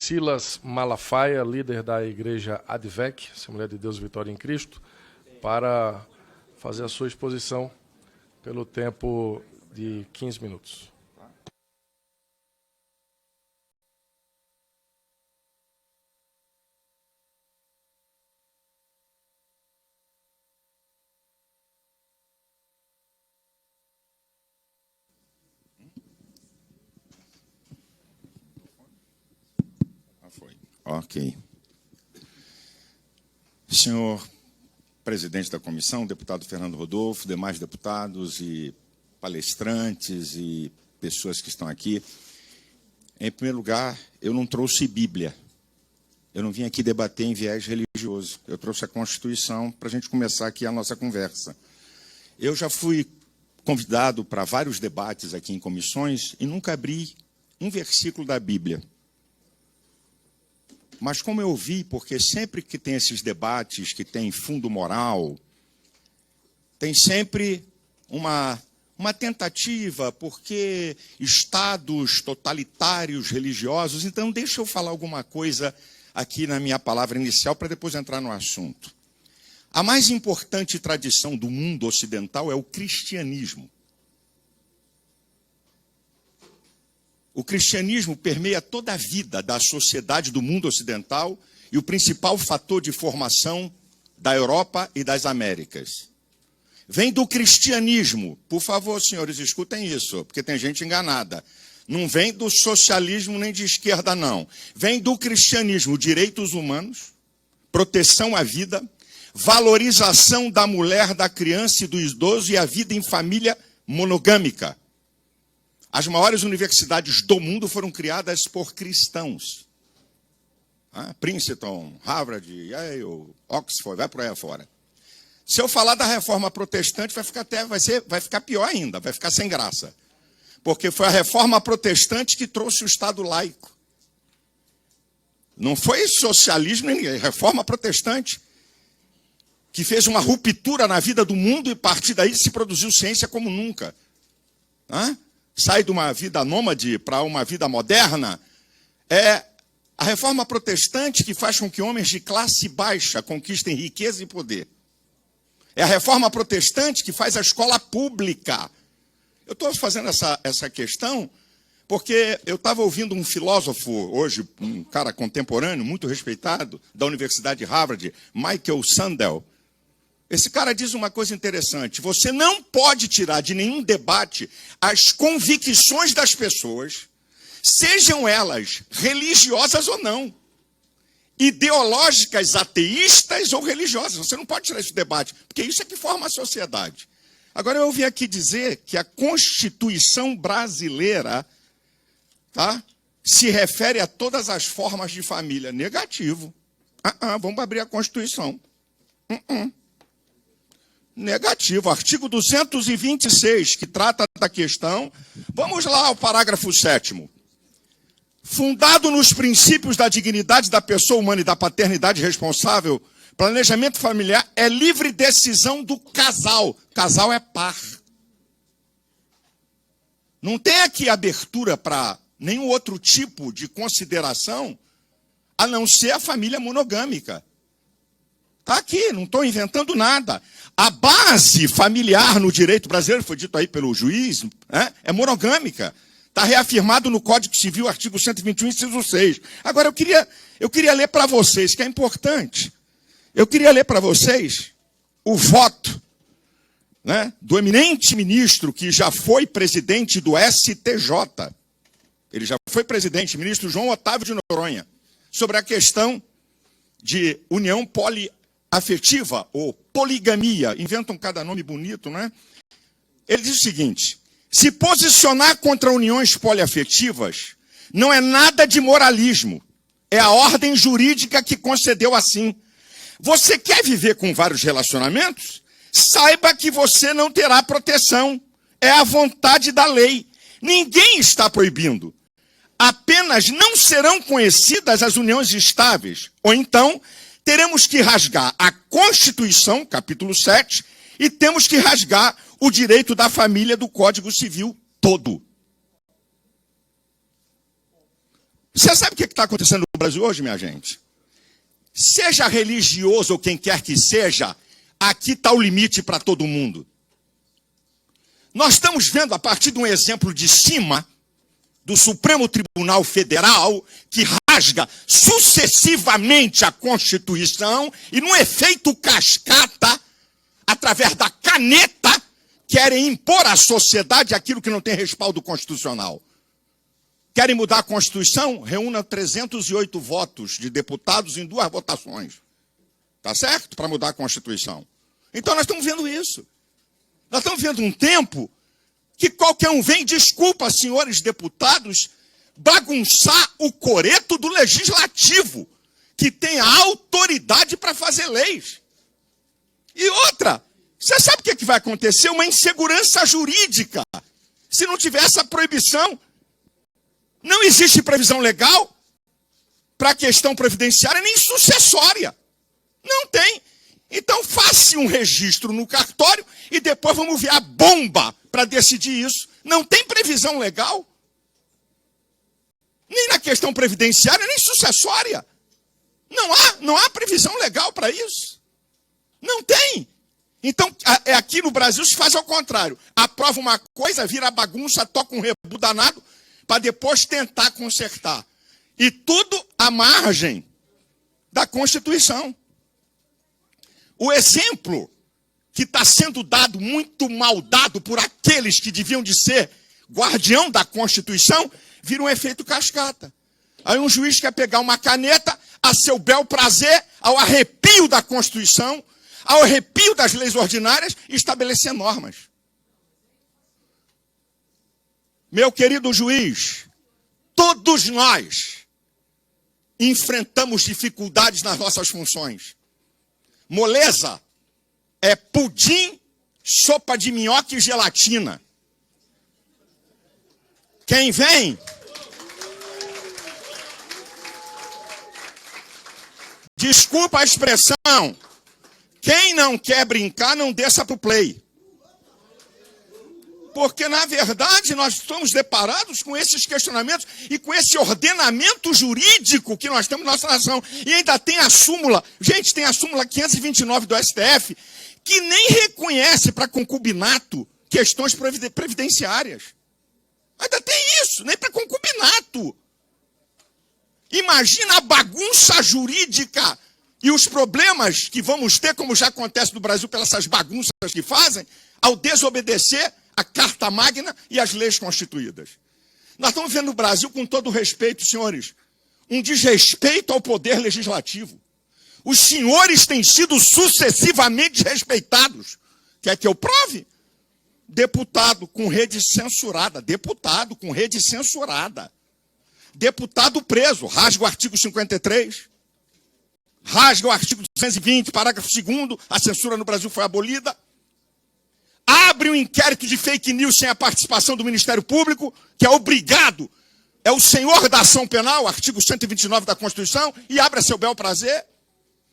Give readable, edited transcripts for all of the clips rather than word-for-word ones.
Silas Malafaia, líder da igreja ADVEC, Assembleia de Deus Vitória em Cristo, para fazer a sua exposição pelo tempo de 15 minutos. Ok. Senhor presidente da comissão, deputado Fernando Rodolfo, demais deputados e palestrantes e pessoas que estão aqui. Em primeiro lugar, eu não trouxe Bíblia. Eu não vim aqui debater em viés religioso. Eu trouxe a Constituição para a gente começar aqui a nossa conversa. Eu já fui convidado para vários debates aqui em comissões e nunca abri um versículo da Bíblia. Mas como eu vi, porque sempre que tem esses debates que tem fundo moral, tem sempre uma tentativa, porque estados totalitários, religiosos. Então, deixa eu falar alguma coisa aqui na minha palavra inicial, para depois entrar no assunto. A mais importante tradição do mundo ocidental é o cristianismo. O cristianismo permeia toda a vida da sociedade do mundo ocidental e o principal fator de formação da Europa e das Américas. Vem do cristianismo. Por favor, senhores, escutem isso, porque tem gente enganada. Não vem do socialismo nem de esquerda, não. Vem do cristianismo, direitos humanos, proteção à vida, valorização da mulher, da criança e do idoso e a vida em família monogâmica. As maiores universidades do mundo foram criadas por cristãos. Princeton, Harvard, Yale, Oxford, vai por aí afora. Se eu falar da reforma protestante, vai ficar pior ainda, vai ficar sem graça. Porque foi a reforma protestante que trouxe o Estado laico. Não foi socialismo, nem reforma protestante, que fez uma ruptura na vida do mundo e, a partir daí, se produziu ciência como nunca. Sai de uma vida nômade para uma vida moderna. É a reforma protestante que faz com que homens de classe baixa conquistem riqueza e poder. É a reforma protestante que faz a escola pública. Eu estou fazendo essa questão porque eu estava ouvindo um filósofo hoje, um cara contemporâneo, muito respeitado, da Universidade de Harvard, Michael Sandel. Esse cara diz uma coisa interessante: você não pode tirar de nenhum debate as convicções das pessoas, sejam elas religiosas ou não, ideológicas, ateístas ou religiosas. Você não pode tirar esse debate, porque isso é que forma a sociedade. Agora, eu ouvi aqui dizer que a Constituição brasileira se refere a todas as formas de família. Negativo. Vamos abrir a Constituição. Negativo. Artigo 226, que trata da questão. Vamos lá ao parágrafo 7º. Fundado nos princípios da dignidade da pessoa humana e da paternidade responsável, planejamento familiar é livre decisão do casal. Casal é par. Não tem aqui abertura para nenhum outro tipo de consideração, a não ser a família monogâmica. Está aqui, não estou inventando nada. A base familiar no direito brasileiro, foi dito aí pelo juiz, é monogâmica. Está reafirmado no Código Civil, artigo 121, inciso 6. Agora, eu queria ler para vocês, que é importante. Eu queria ler para vocês o voto do eminente ministro que já foi presidente do STJ. Ele já foi presidente, ministro João Otávio de Noronha, sobre a questão de união poliafetiva ou poligamia. Inventam cada nome bonito, né? Ele diz o seguinte: se posicionar contra uniões poliafetivas não é nada de moralismo. É a ordem jurídica que concedeu assim. Você quer viver com vários relacionamentos? Saiba que você não terá proteção. É a vontade da lei. Ninguém está proibindo. Apenas não serão conhecidas as uniões estáveis. Ou então, teremos que rasgar a Constituição, capítulo 7, e temos que rasgar o direito da família do Código Civil todo. Você sabe o que está acontecendo no Brasil hoje, minha gente? Seja religioso ou quem quer que seja, aqui está o limite para todo mundo. Nós estamos vendo, a partir de um exemplo de cima, do Supremo Tribunal Federal, que rasga sucessivamente a Constituição e, num efeito cascata, através da caneta, querem impor à sociedade aquilo que não tem respaldo constitucional. Querem mudar a Constituição? Reúna 308 votos de deputados em 2 votações. Tá certo? Para mudar a Constituição. Então nós estamos vendo isso. Nós estamos vendo um tempo que qualquer um vem, desculpa, senhores deputados, bagunçar o coreto do legislativo, que tem a autoridade para fazer leis. E outra, você sabe o que vai acontecer? Uma insegurança jurídica. Se não tiver essa proibição, não existe previsão legal para a questão previdenciária nem sucessória. Não tem. Então faça um registro no cartório e depois vamos ver a bomba para decidir isso. Não tem previsão legal. Nem na questão previdenciária, nem sucessória. Não há previsão legal para isso. Não tem. Então, aqui no Brasil se faz ao contrário. Aprova uma coisa, vira bagunça, toca um rebu danado, para depois tentar consertar. E tudo à margem da Constituição. O exemplo que está sendo dado, muito mal dado por aqueles que deviam de ser guardião da Constituição, vira um efeito cascata. Aí um juiz quer pegar uma caneta a seu bel prazer, ao arrepio da Constituição, ao arrepio das leis ordinárias, e estabelecer normas. Meu querido juiz, todos nós enfrentamos dificuldades nas nossas funções. Moleza é pudim, sopa de minhoca e gelatina. Quem vem? Desculpa a expressão. Quem não quer brincar, não desça para o play. Porque, na verdade, nós estamos deparados com esses questionamentos e com esse ordenamento jurídico que nós temos na nossa nação. E ainda tem a súmula, gente, tem a súmula 529 do STF, que nem reconhece para concubinato questões previdenciárias. Ainda tem isso, nem para concubinato. Imagina a bagunça jurídica e os problemas que vamos ter, como já acontece no Brasil, pelas essas bagunças que fazem, ao desobedecer a Carta Magna e as leis constituídas. Nós estamos vendo no Brasil, com todo respeito, senhores, um desrespeito ao poder legislativo. Os senhores têm sido sucessivamente desrespeitados. Quer que eu prove? Deputado com rede censurada. Deputado com rede censurada. Deputado preso. Rasga o artigo 53. Rasga o artigo 220, parágrafo 2º. A censura no Brasil foi abolida. Abre um inquérito de fake news sem a participação do Ministério Público, que é obrigado, é o senhor da ação penal, artigo 129 da Constituição, e abre a seu bel prazer.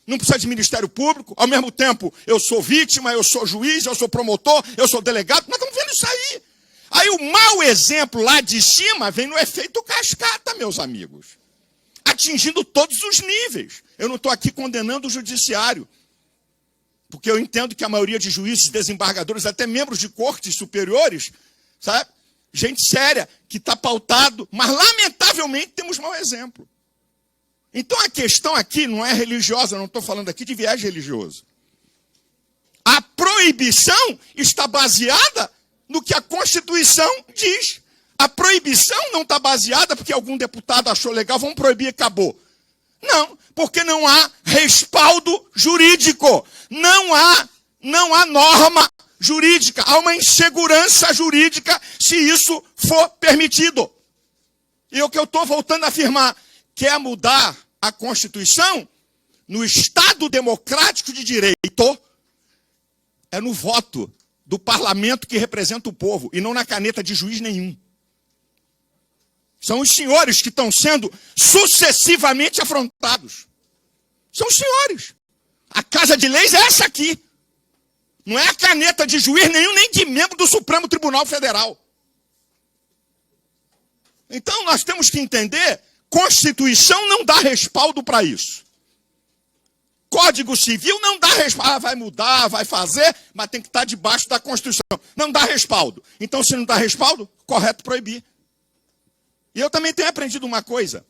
Não precisa de Ministério Público. Ao mesmo tempo, eu sou vítima, eu sou juiz, eu sou promotor, eu sou delegado. Nós estamos vendo isso aí. Aí o mau exemplo lá de cima vem no efeito cascata, meus amigos. Atingindo todos os níveis. Eu não estou aqui condenando o judiciário. Porque eu entendo que a maioria de juízes, desembargadores, até membros de cortes superiores, sabe? Gente séria, que está pautado, mas lamentavelmente temos mau exemplo. Então a questão aqui não é religiosa, eu não estou falando aqui de viés religioso. A proibição está baseada no que a Constituição diz. A proibição não está baseada porque algum deputado achou legal, vamos proibir e acabou. Não, porque não há respaldo jurídico. Não há norma jurídica. Há uma insegurança jurídica se isso for permitido. E o que eu estou voltando a afirmar, quer mudar a Constituição no Estado democrático de direito, é no voto do parlamento que representa o povo, e não na caneta de juiz nenhum. São os senhores que estão sendo sucessivamente afrontados. São os senhores. A Casa de Leis é essa aqui. Não é a caneta de juiz nenhum, nem de membro do Supremo Tribunal Federal. Então nós temos que entender Constituição não dá respaldo para isso. Código Civil não dá respaldo. Ah, vai mudar, vai fazer, mas tem que estar debaixo da Constituição. Não dá respaldo. Então, se não dá respaldo, correto proibir. E eu também tenho aprendido uma coisa.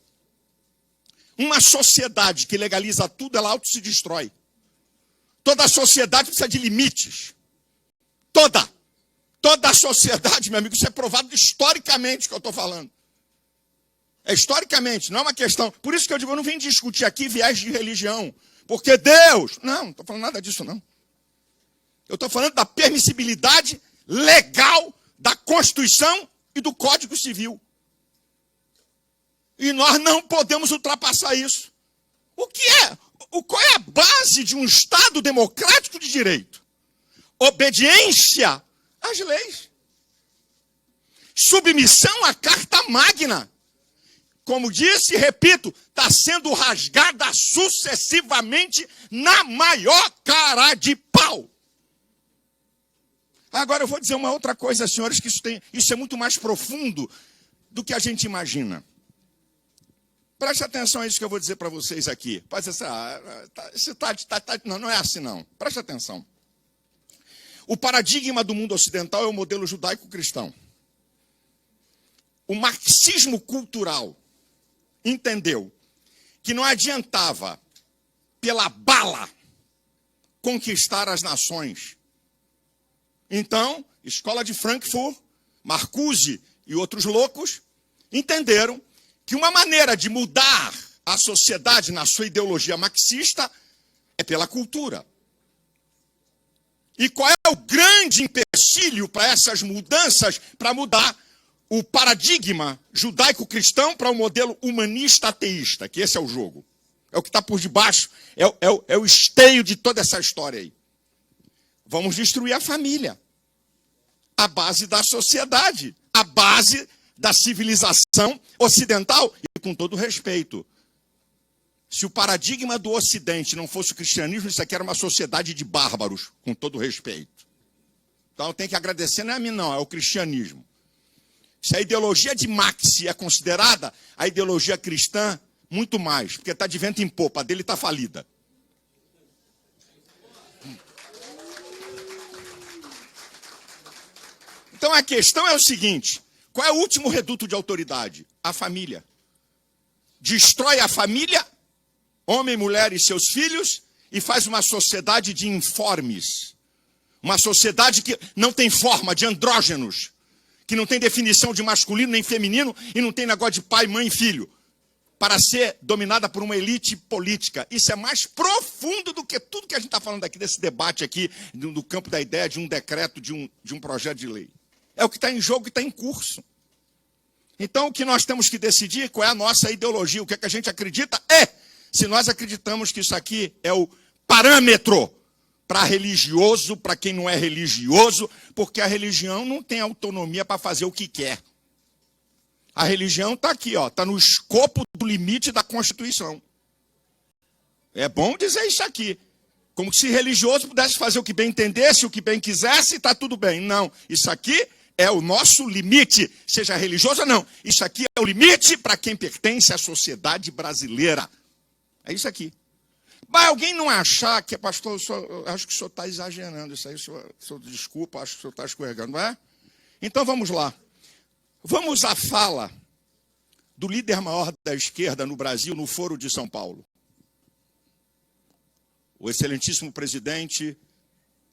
Uma sociedade que legaliza tudo, ela auto se destrói. Toda sociedade precisa de limites. Toda a sociedade, meu amigo, isso é provado historicamente que eu estou falando. É historicamente, não é uma questão. Por isso que eu digo, eu não vim discutir aqui viés de religião. Porque Deus... Não estou falando nada disso, não. Eu estou falando da permissibilidade legal da Constituição e do Código Civil. E nós não podemos ultrapassar isso. Qual é a base de um Estado democrático de direito? Obediência às leis. Submissão à Carta Magna. Como disse e repito, está sendo rasgada sucessivamente na maior cara de pau. Agora eu vou dizer uma outra coisa, senhores, que isso é muito mais profundo do que a gente imagina. Preste atenção a isso que eu vou dizer para vocês aqui. Pode ser assim, não é assim não. Preste atenção. O paradigma do mundo ocidental é o modelo judaico-cristão. O marxismo cultural entendeu que não adiantava, pela bala, conquistar as nações. Então, Escola de Frankfurt, Marcuse e outros loucos entenderam que uma maneira de mudar a sociedade na sua ideologia marxista é pela cultura. E qual é o grande empecilho para essas mudanças, para mudar o paradigma judaico-cristão para o modelo humanista-ateísta, que esse é o jogo. É o que está por debaixo, é o esteio de toda essa história aí. Vamos destruir a família, a base da sociedade, a base da civilização ocidental. E com todo respeito, se o paradigma do Ocidente não fosse o cristianismo, isso aqui era uma sociedade de bárbaros, com todo respeito. Então eu tenho que agradecer, não é a mim não, é o cristianismo. Se a ideologia de Marx é considerada, a ideologia cristã, muito mais, porque está de vento em popa, a dele está falida. Então a questão é o seguinte, qual é o último reduto de autoridade? A família. Destrói a família, homem, mulher e seus filhos, e faz uma sociedade de informes. Uma sociedade que não tem forma, de andrógenos, que não tem definição de masculino nem feminino, e não tem negócio de pai, mãe e filho, para ser dominada por uma elite política. Isso é mais profundo do que tudo que a gente está falando aqui, desse debate aqui, do campo da ideia de um decreto, de um projeto de lei. É o que está em jogo e está em curso. Então, o que nós temos que decidir, qual é a nossa ideologia, o que é que a gente acredita, se nós acreditamos que isso aqui é o parâmetro para religioso, para quem não é religioso, porque a religião não tem autonomia para fazer o que quer. A religião está aqui, está no escopo do limite da Constituição. É bom dizer isso aqui. Como se religioso pudesse fazer o que bem entendesse, o que bem quisesse, está tudo bem. Não, isso aqui é o nosso limite, seja religioso ou não. Isso aqui é o limite para quem pertence à sociedade brasileira. É isso aqui. Mas alguém não achar que, pastor, acho que o senhor está exagerando isso aí, desculpa, acho que o senhor está escorregando, não é? Então vamos lá. Vamos à fala do líder maior da esquerda no Brasil, no Foro de São Paulo. O excelentíssimo presidente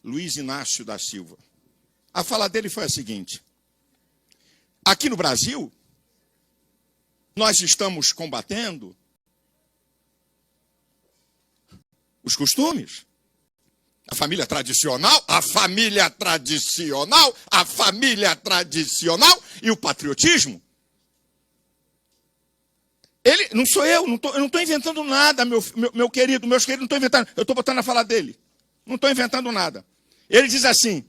Luiz Inácio da Silva. A fala dele foi a seguinte: aqui no Brasil, nós estamos combatendo os costumes, a família tradicional e o patriotismo. Ele, não sou eu não estou inventando nada, meu querido, meus queridos, não estou inventando, eu estou botando a fala dele. Não estou inventando nada. Ele diz assim,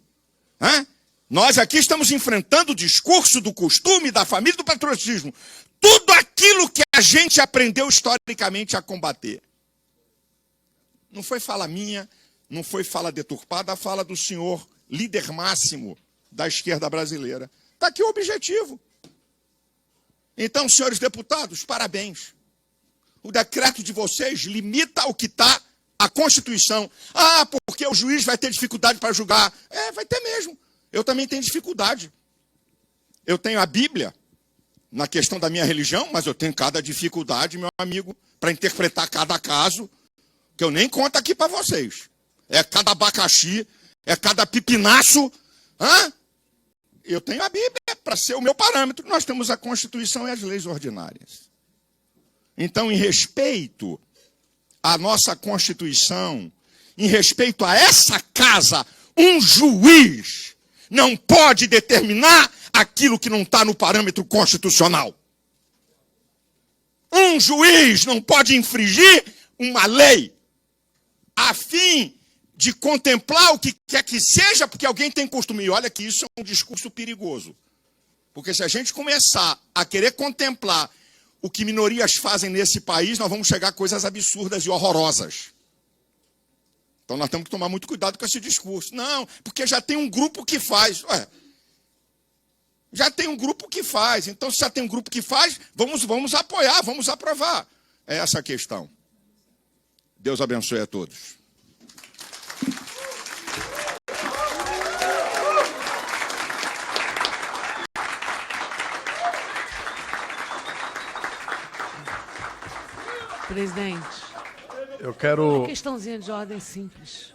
nós aqui estamos enfrentando o discurso do costume, da família e do patriotismo. Tudo aquilo que a gente aprendeu historicamente a combater. Não foi fala minha, não foi fala deturpada, a fala do senhor líder máximo da esquerda brasileira. Está aqui o objetivo. Então, senhores deputados, parabéns. O decreto de vocês limita o que está a Constituição. Ah, porque o juiz vai ter dificuldade para julgar. É, vai ter mesmo. Eu também tenho dificuldade. Eu tenho a Bíblia na questão da minha religião, mas eu tenho cada dificuldade, meu amigo, para interpretar cada caso, que eu nem conto aqui para vocês. É cada abacaxi, é cada pipinaço. Hã? Eu tenho a Bíblia para ser o meu parâmetro. Nós temos a Constituição e as leis ordinárias. Então, em respeito à nossa Constituição, em respeito a essa casa, um juiz não pode determinar aquilo que não está no parâmetro constitucional. Um juiz não pode infringir uma lei a fim de contemplar o que quer que seja, porque alguém tem costume. E olha que isso é um discurso perigoso. Porque se a gente começar a querer contemplar o que minorias fazem nesse país, nós vamos chegar a coisas absurdas e horrorosas. Então nós temos que tomar muito cuidado com esse discurso. Não, porque já tem um grupo que faz. Ué, já tem um grupo que faz. Então, se já tem um grupo que faz, vamos apoiar, vamos aprovar. É essa a questão. Deus abençoe a todos. Presidente, Eu quero... uma questãozinha de ordem simples.